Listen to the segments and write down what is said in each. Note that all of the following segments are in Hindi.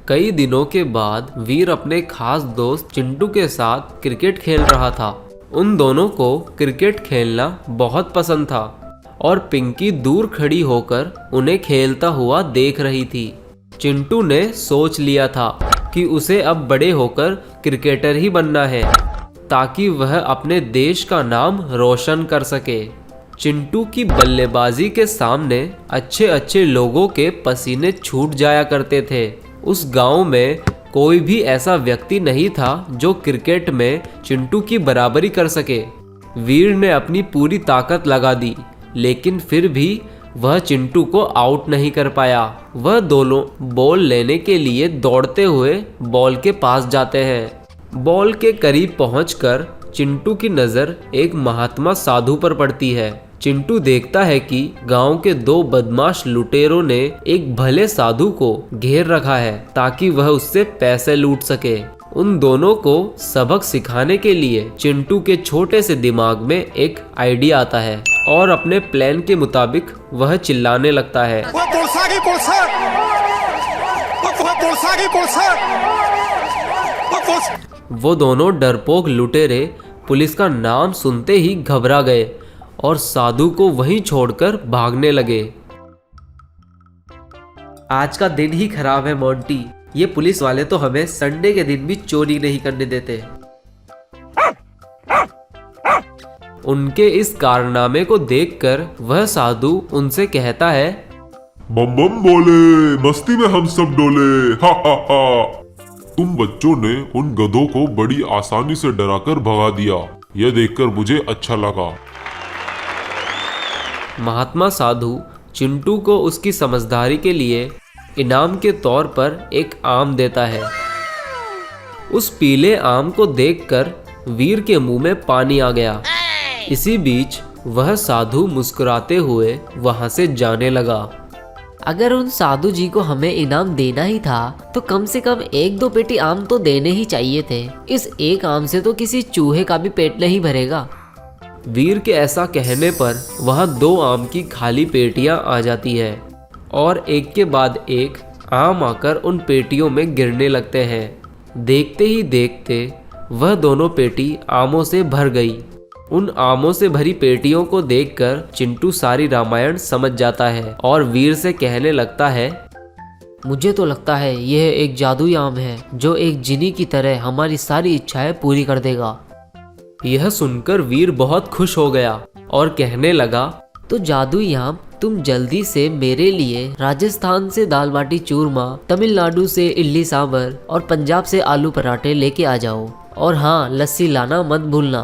कई दिनों के बाद वीर अपने खास दोस्त चिंटू के साथ क्रिकेट खेल रहा था। उन दोनों को क्रिकेट खेलना बहुत पसंद था और पिंकी दूर खड़ी होकर उन्हें खेलता हुआ देख रही थी। चिंटू ने सोच लिया था कि उसे अब बड़े होकर क्रिकेटर ही बनना है ताकि वह अपने देश का नाम रोशन कर सके। चिंटू की बल्लेबाजी के सामने अच्छे अच्छे लोगों के पसीने छूट जाया करते थे। उस गांव में कोई भी ऐसा व्यक्ति नहीं था जो क्रिकेट में चिंटू की बराबरी कर सके। वीर ने अपनी पूरी ताकत लगा दी, लेकिन फिर भी वह चिंटू को आउट नहीं कर पाया। वह दोनों बॉल लेने के लिए दौड़ते हुए बॉल के पास जाते हैं। बॉल के करीब पहुंचकर चिंटू की नज़र एक महात्मा साधु पर पड़ती है। चिंटू देखता है कि गांव के दो बदमाश लुटेरों ने एक भले साधु को घेर रखा है ताकि वह उससे पैसे लूट सके। उन दोनों को सबक सिखाने के लिए चिंटू के छोटे से दिमाग में एक आइडिया आता है और अपने प्लान के मुताबिक वह चिल्लाने लगता है, वो दोनों डरपोक लुटेरे पुलिस का नाम सुनते ही घबरा गए और साधु को वहीं छोड़कर भागने लगे। आज का दिन ही खराब है मोंटी, ये पुलिस वाले तो हमें संडे के दिन भी चोरी नहीं करने देते। उनके इस कारनामे को देखकर वह साधु उनसे कहता है, बम बम बोले, मस्ती में हम सब डोले, हा हा हा। तुम बच्चों ने उन गधों को बड़ी आसानी से डराकर भगा दिया, यह देखकर मुझे अच्छा लगा। महात्मा साधु चिंटू को उसकी समझदारी के लिए इनाम के तौर पर एक आम देता है। उस पीले आम को देखकर वीर के मुंह में पानी आ गया। इसी बीच वह साधु मुस्कुराते हुए वहां से जाने लगा। अगर उन साधु जी को हमें इनाम देना ही था तो कम से कम एक दो पेटी आम तो देने ही चाहिए थे। इस एक आम से तो किसी चूहे का भी पेट नहीं भरेगा। वीर के ऐसा कहने पर वहां दो आम की खाली पेटियां आ जाती है और एक के बाद एक आम आकर उन पेटियों में गिरने लगते हैं। देखते ही देखते वह दोनों पेटी आमों से भर गई। उन आमों से भरी पेटियों को देखकर चिंटू सारी रामायण समझ जाता है और वीर से कहने लगता है, मुझे तो लगता है यह एक जादुई आम है जो एक जिनी की तरह हमारी सारी इच्छाएं पूरी कर देगा। यह सुनकर वीर बहुत खुश हो गया और कहने लगा, तो जादुई आम तुम जल्दी से मेरे लिए राजस्थान से दाल बाटी चूरमा, तमिलनाडु से इडली सांभर और पंजाब से आलू पराठे लेके आ जाओ। और हाँ, लस्सी लाना मत भूलना।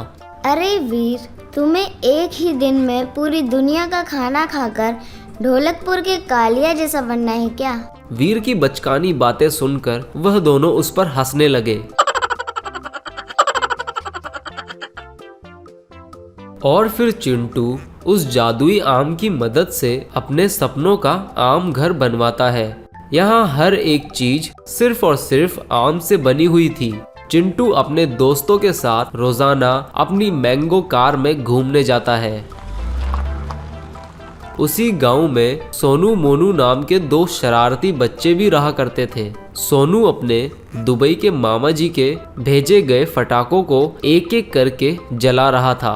अरे वीर, तुम्हें एक ही दिन में पूरी दुनिया का खाना खाकर ढोलकपुर के कालिया जैसा बनना है क्या? वीर की बचकानी बातें सुनकर वह दोनों उस पर हंसने लगे। और फिर चिंटू उस जादुई आम की मदद से अपने सपनों का आम घर बनवाता है। यहाँ हर एक चीज सिर्फ और सिर्फ आम से बनी हुई थी। चिंटू अपने दोस्तों के साथ रोजाना अपनी मैंगो कार में घूमने जाता है। उसी गांव में सोनू मोनू नाम के दो शरारती बच्चे भी रहा करते थे। सोनू अपने दुबई के मामा जी के भेजे गए फटाकों को एक एक करके जला रहा था।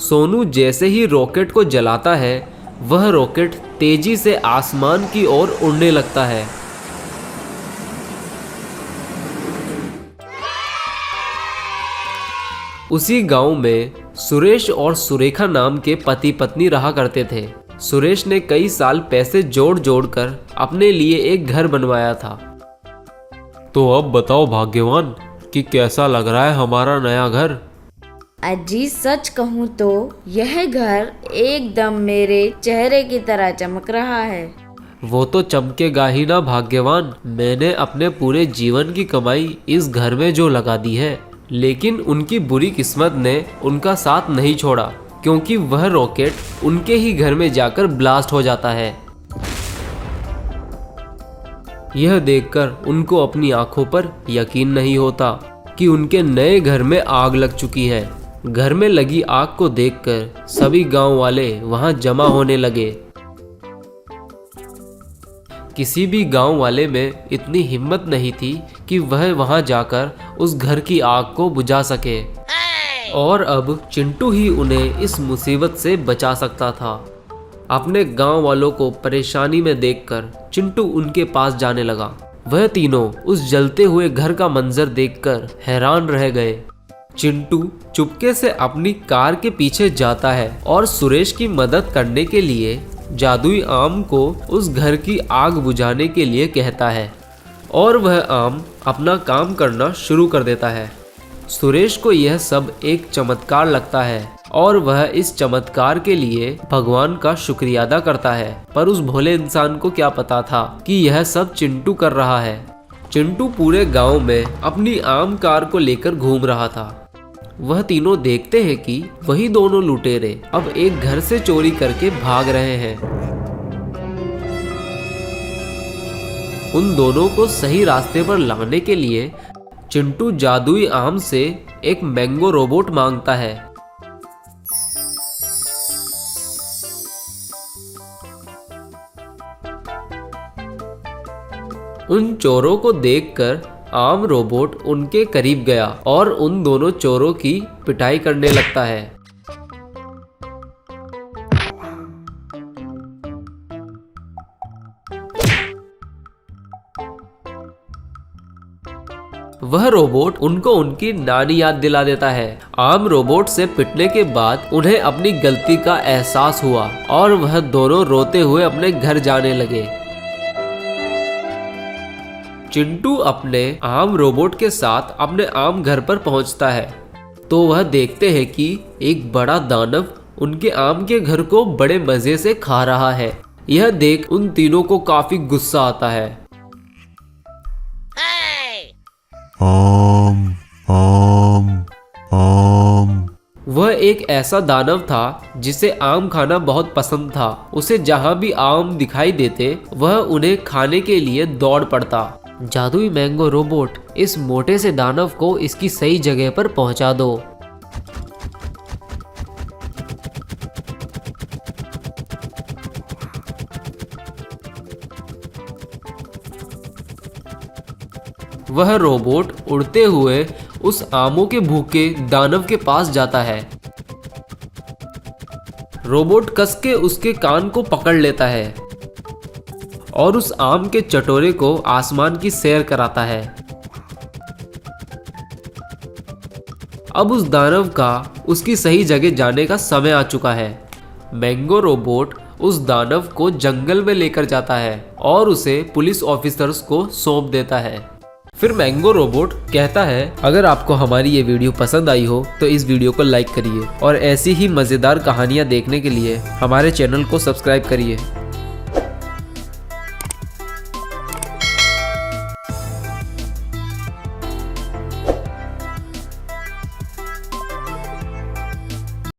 सोनू जैसे ही रॉकेट को जलाता है, वह रॉकेट तेजी से आसमान की ओर उड़ने लगता है। उसी गांव में सुरेश और सुरेखा नाम के पति पत्नी रहा करते थे। सुरेश ने कई साल पैसे जोड़ जोड़ कर अपने लिए एक घर बनवाया था। तो अब बताओ भाग्यवान कि कैसा लग रहा है हमारा नया घर? अजी सच कहूँ तो यह घर एकदम मेरे चेहरे की तरह चमक रहा है। वो तो चमकेगा ही ना भाग्यवान, मैंने अपने पूरे जीवन की कमाई इस घर में जो लगा दी है। लेकिन उनकी बुरी किस्मत ने उनका साथ नहीं छोड़ा, क्योंकि वह रॉकेट उनके ही घर में जाकर ब्लास्ट हो जाता है। यह देखकर उनको अपनी आंखों पर यकीन नहीं होता कि उनके नए घर में आग लग चुकी है। घर में लगी आग को देखकर सभी गांव वाले वहां जमा होने लगे। किसी भी गांव वाले में इतनी हिम्मत नहीं थी कि वह वहां जाकर उस घर की आग को बुझा सके। और अब चिंटू ही उन्हें इस मुसीबत से बचा सकता था। अपने गांव वालों को परेशानी में देखकर चिंटू उनके पास जाने लगा। वह तीनों उस जलते हुए घर का मंजर देखकर हैरान रह गए। चिंटू चुपके से अपनी कार के पीछे जाता है और सुरेश की मदद करने के लिए जादुई आम को उस घर की आग बुझाने के लिए कहता है और वह आम अपना काम करना शुरू कर देता है। सुरेश को यह सब एक चमत्कार लगता है और वह इस चमत्कार के लिए भगवान का शुक्रिया अदा करता है। पर उस भोले इंसान को क्या पता था कि यह सब चिंटू कर रहा है। चिंटू पूरे गांव में अपनी आम कार को लेकर घूम रहा था। वह तीनों देखते हैं कि वही दोनों लुटेरे अब एक घर से चोरी करके भाग रहे हैं। उन दोनों को सही रास्ते पर लाने के लिए चिंटू जादुई आम से एक मैंगो रोबोट मांगता है। उन चोरों को देखकर आम रोबोट उनके करीब गया और उन दोनों चोरों की पिटाई करने लगता है। वह रोबोट उनको उनकी नानी याद दिला देता है। आम रोबोट से पिटने के बाद उन्हें अपनी गलती का एहसास हुआ और वह दोनों रोते हुए अपने घर जाने लगे। चिंटू अपने आम रोबोट के साथ अपने आम घर पर पहुंचता है तो वह देखते हैं कि एक बड़ा दानव उनके आम के घर को बड़े मजे से खा रहा है। यह देख उन तीनों को काफी गुस्सा आता है। आम आम आम। वह एक ऐसा दानव था जिसे आम खाना बहुत पसंद था। उसे जहाँ भी आम दिखाई देते वह उन्हें खाने के लिए दौड़ पड़ता। जादुई मैंगो रोबोट, इस मोटे से दानव को इसकी सही जगह पर पहुंचा दो। वह रोबोट उड़ते हुए उस आमों के भूखे दानव के पास जाता है। रोबोट कस के उसके कान को पकड़ लेता है और उस आम के चटोरे को आसमान की सैर कराता है। अब उस दानव का उसकी सही जगह जाने का समय आ चुका है। मैंगो रोबोट उस दानव को जंगल में लेकर जाता है और उसे पुलिस ऑफिसर्स को सौंप देता है। फिर मैंगो रोबोट कहता है, अगर आपको हमारी ये वीडियो पसंद आई हो तो इस वीडियो को लाइक करिए और ऐसी ही मज़ेदार कहानियाँ देखने के लिए हमारे चैनल को सब्सक्राइब करिए।